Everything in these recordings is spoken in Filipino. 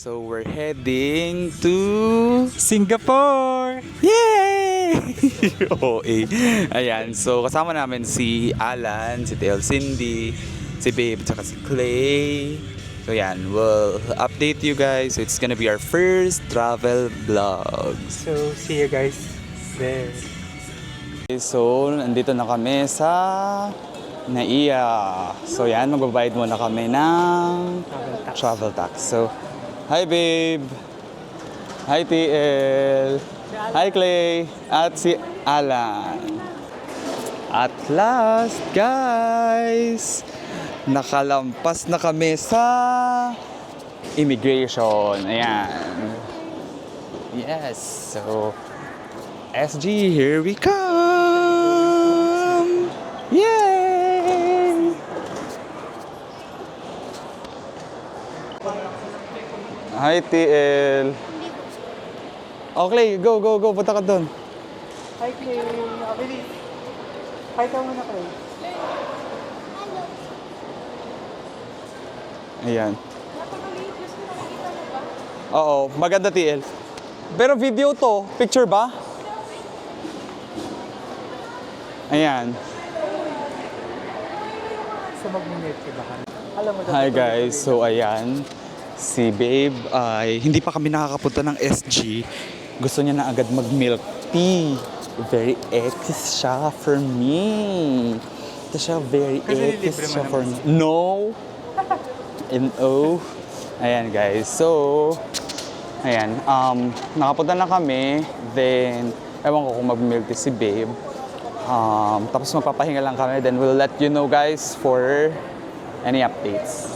So we're heading to Singapore! Yay! OA. Ayan, so kasama namin si Alan, si Tel Cindy, si Babe, tsaka si Clay. So yan, we'll update you guys. It's gonna be our first travel vlog. So, see you guys there. Okay, so nandito na kami sa Naiya. So yan, magbabayad muna kami ng travel tax. So, hi babe! Hi TL! Hi Clay! At si Alan. At last, guys! Nakalampas na kami sa immigration. Ayan. Yes, so SG, here we come! Yay! Hi TL! Okay, go, go, go. Punta ka doon. Hi, Clay. Bilis. Hi ka muna, Clay. Ayan. Oo, maganda TL. Pero video to, picture ba? Ayan. So, mag-minute ka ba? Alam mo, Hi guys, so ayan. Si Babe ay hindi pa kami nakakapunta ng SG. Gusto niya na agad mag-milk tea. Very X siya for me. Ito siya, very Kasi X libre mo siya for naman. me. No! N-O. Ayan guys, so ayan, nakapunta na kami. Then, ewan ko kung mag-milk tea si Babe. Tapos magpapahinga lang kami. Then we'll let you know guys for any updates.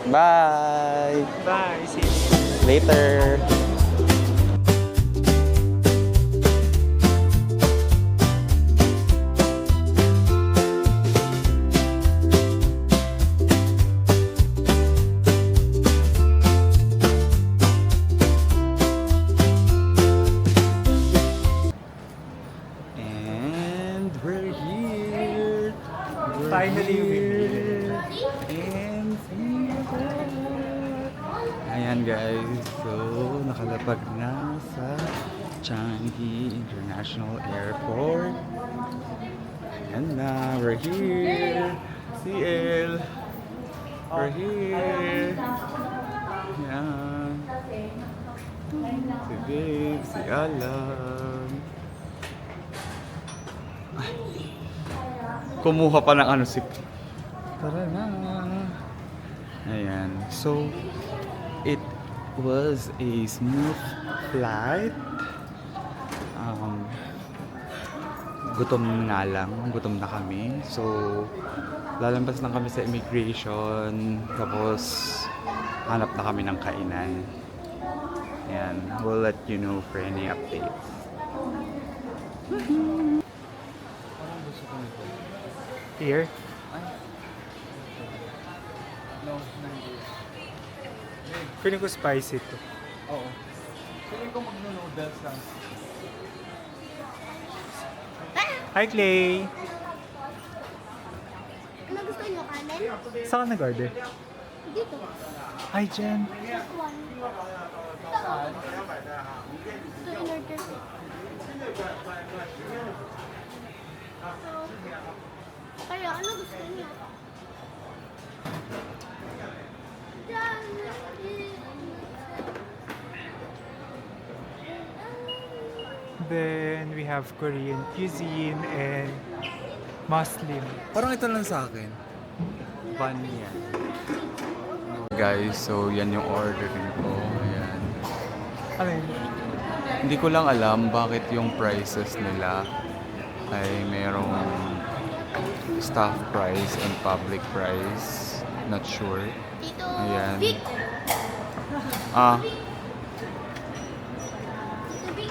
Bye! Bye. See you. Later! And we're here! We're Finally, we here in Singapore! Ayan guys, so nakalapag na sa Changi International Airport. Ayan na, we're here! CL! We're here! Ayan! Si Babe, si Alan. Ay, kumuha pa ng ano si... Tara na! Ayan. So, it was a smooth flight. Gutom nga lang. Gutom na kami. So, lalampas lang kami sa immigration. Tapos, hanap na kami ng kainan. Ayan. We'll let you know for any updates. Parang gusto ko nito. Here? No, hindi. Feeling ko spicy to. Oo. Feeling ko mag-noodles lang. Hi, Clay. Ano gusto niyo, kanin? Saan ka nag-order? Dito. Hi, Jen. One. Ito in-order ko. Kaya, ano gusto niyo? Then, we have Korean cuisine and Muslim. Parang ito lang sa akin. Bun yan. Guys, so yan yung ordering ko. Ayan. Ano yun? Hindi ko lang alam bakit yung prices nila ay merong staff price and public price. Not sure. Dito. Ayan. Big. Ah, Dito, big.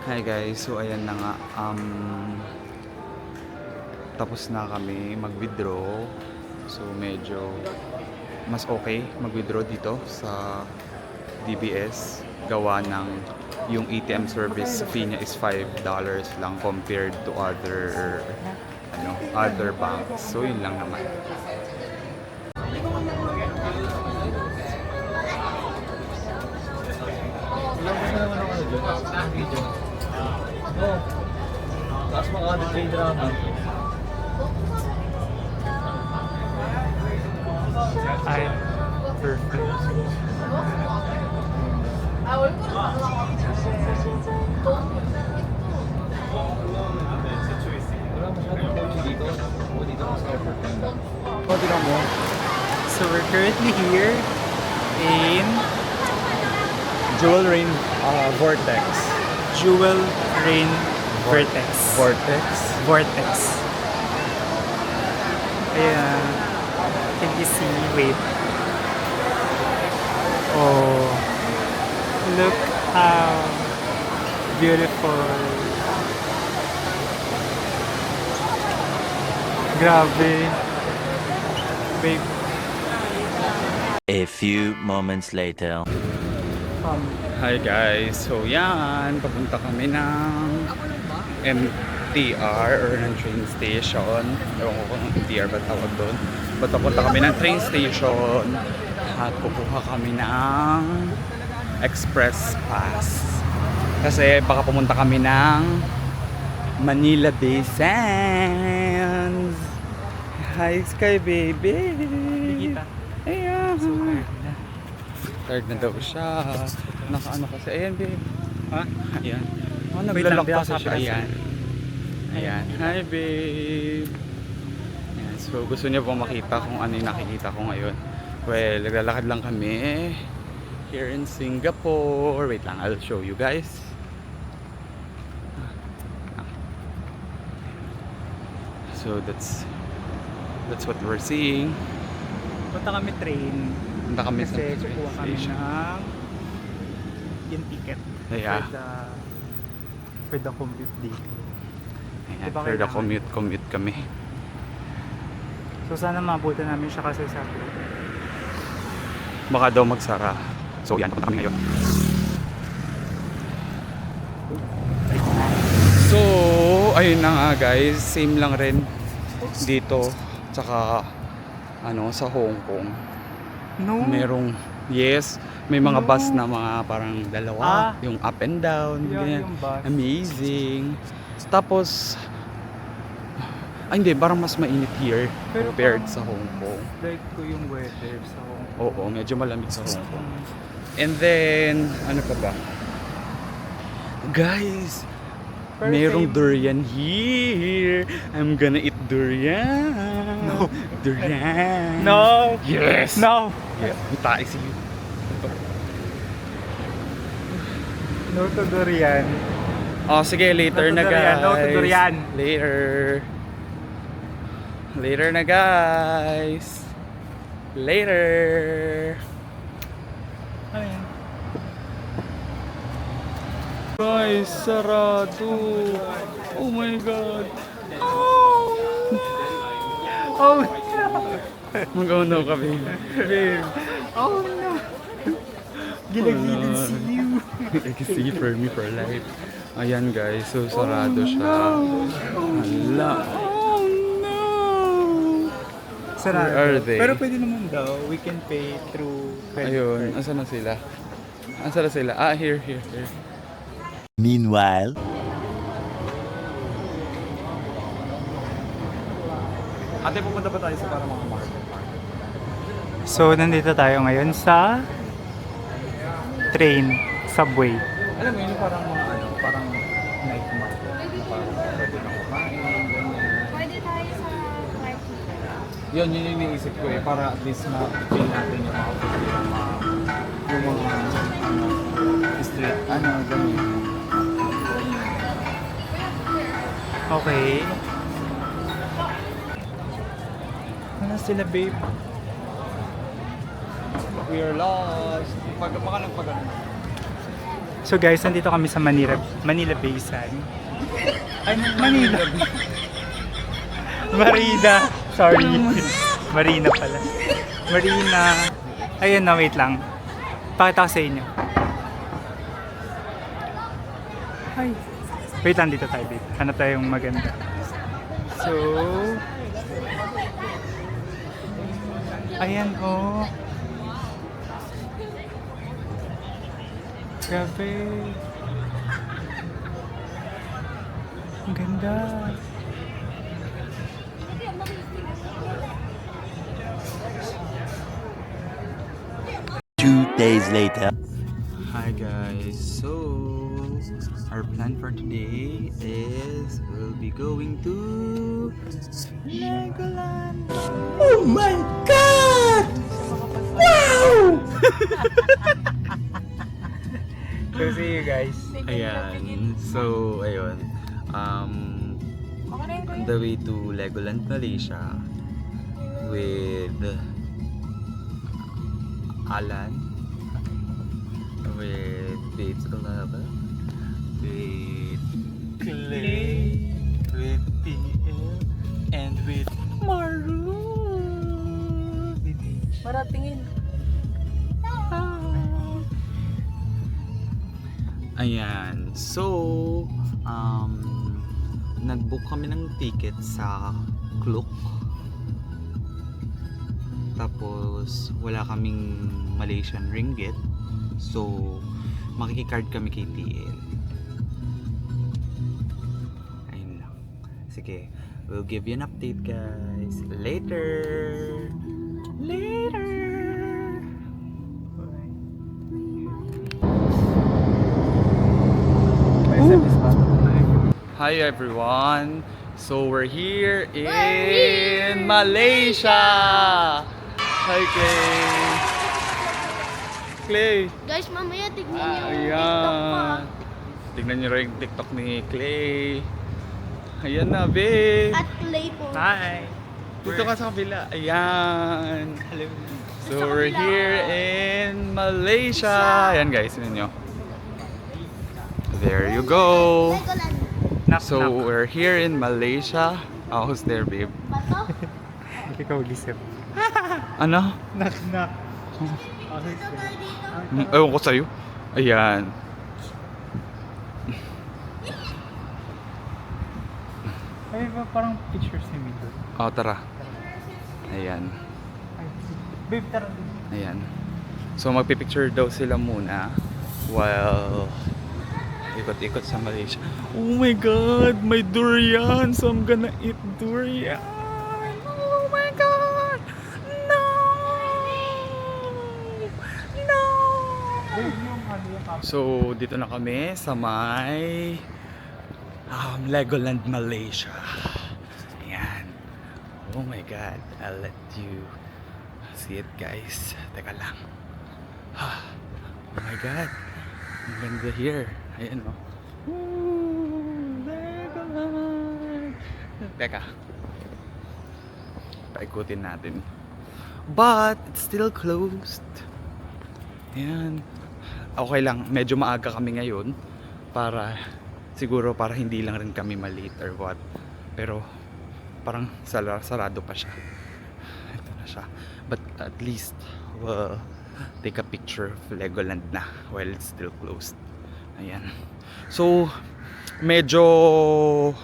Hi guys, so ayan na nga, tapos na kami mag-withdraw. So medyo mas okay mag-withdraw dito sa DBS. Gawa ng yung ATM service fee niya is $5 lang compared to other banks. So yun lang naman. Tapos makaka-trade drama. Ay, perfect. Wala masyadong coach dito. O dito mas effort lang. O, tignan mo. So, we're currently here in Jewel Rain Vortex. Jewel Rain Vortex. Vortex? Vortex. Ayan. Can you see? Wait. Oh. Look how beautiful. Grabe. Babe. A few moments later. Hi guys, so yan, papunta kami ng MTR or ng train station. Ewan ko kung MTR ba tawag doon. But papunta kami ng train station at kukuha kami ng express pass. Kasi baka pumunta kami ng Manila Bay Sands. Hi Sky Baby! Bigita. Ayan! Super na. Tired na daw siya. Nakaano kasi. Ayan, babe. Ha? Ayan. Oh, Wait lang, naglalak di ako kasi siya. sa Ayan. Ayan. Hi, babe. Ayan. So, gusto niya pong makita kung ano yung nakikita ko ngayon. Well, naglalakad lang kami here in Singapore. Wait lang, I'll show you guys. So, that's what we're seeing. Punta kami train. Punta kami sa Kasi train kukuha kami station. ng yung ticket Yeah. for the commute dito. Ayan, Diba for the kailangan? commute kami. So sana mabuti namin siya kasi sa Baka daw magsara. So yan, papunta kami ngayon. So, ayun na nga guys, same lang rin dito tsaka sa Hong Kong. No. Merong may mga No. bus na mga parang dalawa, yung up and down, Yeah, ganyan. yung bus. Amazing. Tapos hindi, parang mas mainit here Pero compared parang- sa Hong Kong. Like ko yung weather sa Hong Kong. Oo, medyo malamig sa Hong Kong. And then, ano pa ba? Guys, Pero merong same- durian here. I'm gonna eat durian. No. Durian. No! Yes! No! Yeah, tayo si you. No to durian. Oh, sige, later No to na durian, guys. no to durian. Later. Later na guys. Later. Ano yan? Guys, sarado. Oh my God. Oh no! Mag-uno kami. Oh no! Gilagilid si you. Kasi for me for life. Ayan guys, so sarado siya. Hala. Oh no! Sarado. Where are they? Pero pwede naman daw, we can pay through credit Ayun, card. asan na sila? Asan na sila? Ah, here. Meanwhile, Ate, pupunta ba tayo sa para mga market? So, nandito tayo ngayon sa train, subway. Alam mo yun, parang mga parang night market. Na parang pwede kang kumain, ganyan. Pwede tayo sa market. Yun yung iniisip ko eh, para at least ma-feel natin yung mga food yung mga street, ganyan. Okay. Ano sila, babe? We are lost. Baka nagpagano. So guys, nandito kami sa Manila Basin. Ay, Manila. Marina. Sorry. Marina pala. Marina. Ayun na, wait lang. Pakita ko sa inyo. Hi. Wait lang, dito tayo, babe. Hanap tayong maganda. So, ayan, oh. Grabe. Ang ganda. 2 days later. Hi guys, so our plan for today is we'll be going to Legoland. Oh my god! Wow! So see you guys. Ayan, so ayun, on the way to Legoland, Malaysia with Alan, with Babes Alaba, with Clay, with PL, and with Maru. Maratingin. Ayan, so nag-book kami ng ticket sa Klook. Tapos wala kaming Malaysian ringgit. So makikicard kami kay TL. Ayun lang. Sige, we'll give you an update guys. Later! Later! Hi everyone! So we're here in Malaysia! Hi Clay! Clay! Guys, mamaya tignan niyo yung Ayan! TikTok ko. Tignan nyo rin yung TikTok ni Clay. Ayan na, babe! At play po. Hi. Dito ka sa kabila. Ayan! So Sa we're kabila. here in Malaysia! Ayan guys, yun nyo. There you go! Legoland. Knock, So knock. we're here in Malaysia. Oh, who's there, babe? Bato? Ikaw gisip. Ano? Knock, knock. Dito tayo dito. Ewan ko sa'yo. Ayan. Ay, parang pictures ni Mito. Oh, tara. Ayan. Ay, babe, tara. Ayan. So magpipicture daw sila muna while ikot-ikot sa Malaysia. Oh my god, may durian. So I'm gonna eat durian. Oh my god. No. No. Babe, yung ano yung camera. So dito na kami sa may Legoland, Malaysia. Ayan. Oh my god, I'll let you see it guys. Teka lang. Oh my god. Ang ganda here. Ayan o. Legoland. Teka. Paikutin natin. But, it's still closed. Ayan. Okay lang. Medyo maaga kami ngayon. Siguro para hindi lang rin kami malate or what. Pero, parang sarado pa siya. Ito na siya. But at least, we'll take a picture of Legoland na while it's still closed. Ayan. So, medyo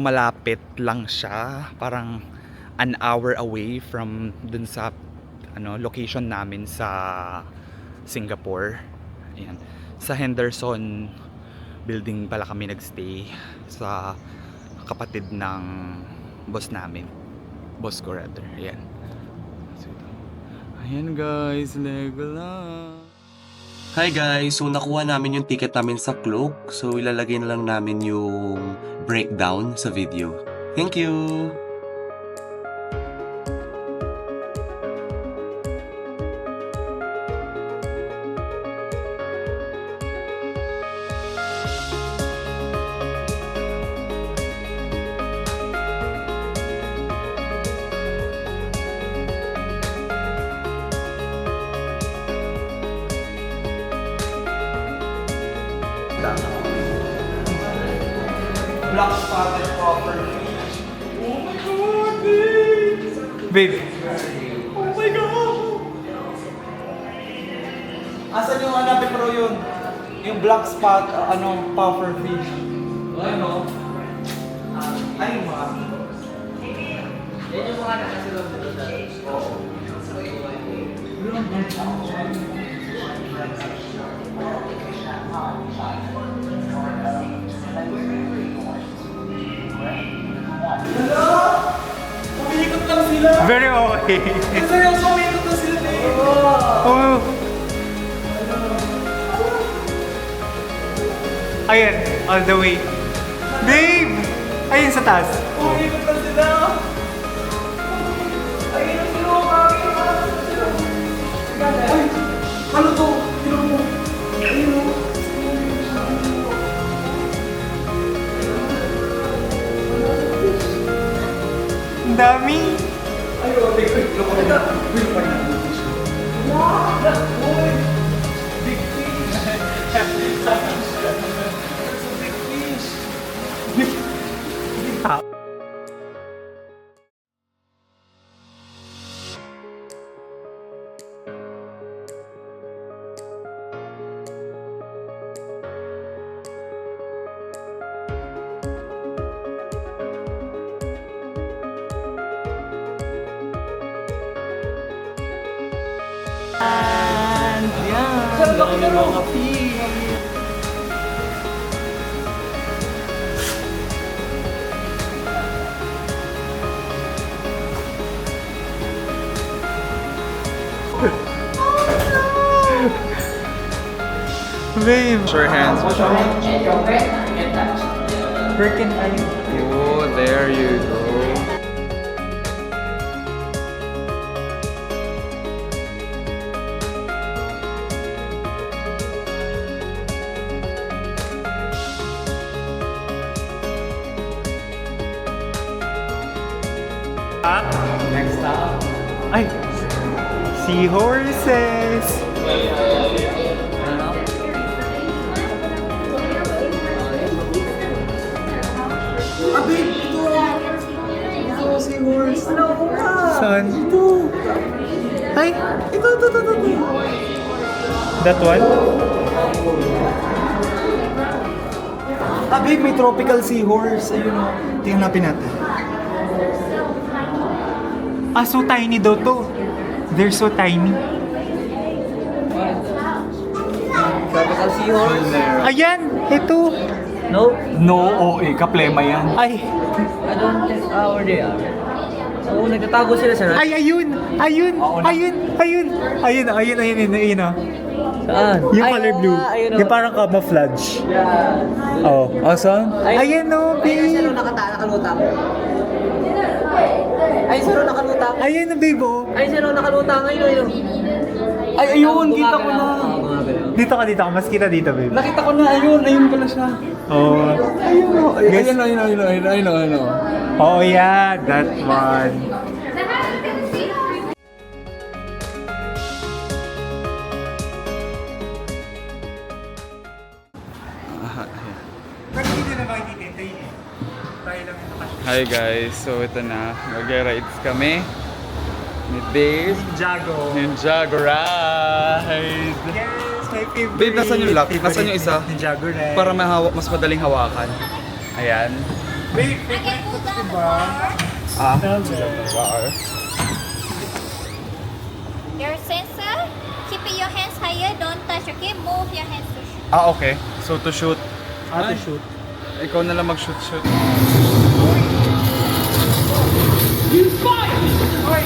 malapit lang siya. Parang an hour away from dun sa location namin sa Singapore. Ayan. Sa Henderson building pala kami nagstay sa kapatid ng boss namin. Boss ko rather. Ayan. So, ayan guys, Legoland. Hi guys! So nakuha namin yung ticket namin sa Klook. So ilalagay na lang namin yung breakdown sa video. Thank you! isda. Black spotted copper fish. Oh my God, babe! Babe, Oh my God! Asan yung hanapin pero yun? Yung black spot, puffer fish. Ayun o. Ayun mga. Yan yung mga nakasilog dito sa. Oo. Umiikot lang sila! very okay. Seryoso, umiikot lang sila, babe! Oh. Ayan, all the way. Babe! Ayun sa taas. Umiikot lang sila! Ayun ang sila, Ay! Ano to? Tino mo! Ayun o! Ang dami. Ayun, big fish! Loko na! Big fish! Wow! Uy! Big fish! Big fish! Babe. Wash your hands. Where can I? Oh, there you go. Next stop. Ay! Seahorses! Saan? Ito. Ay! Ito. That one? Babe, may tropical seahorse. Ayun o. Tingnan natin. Ah, so tiny daw to. They're so tiny. Tropical seahorse? Ayan! Ito! No? No, kaplema yan. Ay! I don't think where they are. Oo, nagtatago sila sa Ay, ayun! Ayun! Ayun! Ayun! Ayun! Ayun! Ayun! Saan? Yung color blue. Yung parang camouflage. Oh. Asan? Ayan o, babe! Nakalutang. Ay, sino nakalutang? Ayan o, babe oh. Ay, sino nakalutang? Ayun. Ay, ayun, kita ko na. Dito ka. Mas kita dito, babe. Nakita ko na, ayun pala siya. Oh. Ayun. Oh, yeah. That one. Hi guys, so ito na, mag-rides kami ni Dave. Ninjago ride! Yes, my favorite. Babe, nasan yung lock? Nasan yung isa? Ninjago ride. Para mas madaling hawakan. Ayan. Wait, favorite ko to, diba? Bar. Your sensor, keep your hands higher, don't touch, okay? Move your hands to shoot. Okay. So to shoot. To shoot. Ikaw na lang mag-shoot. Wait,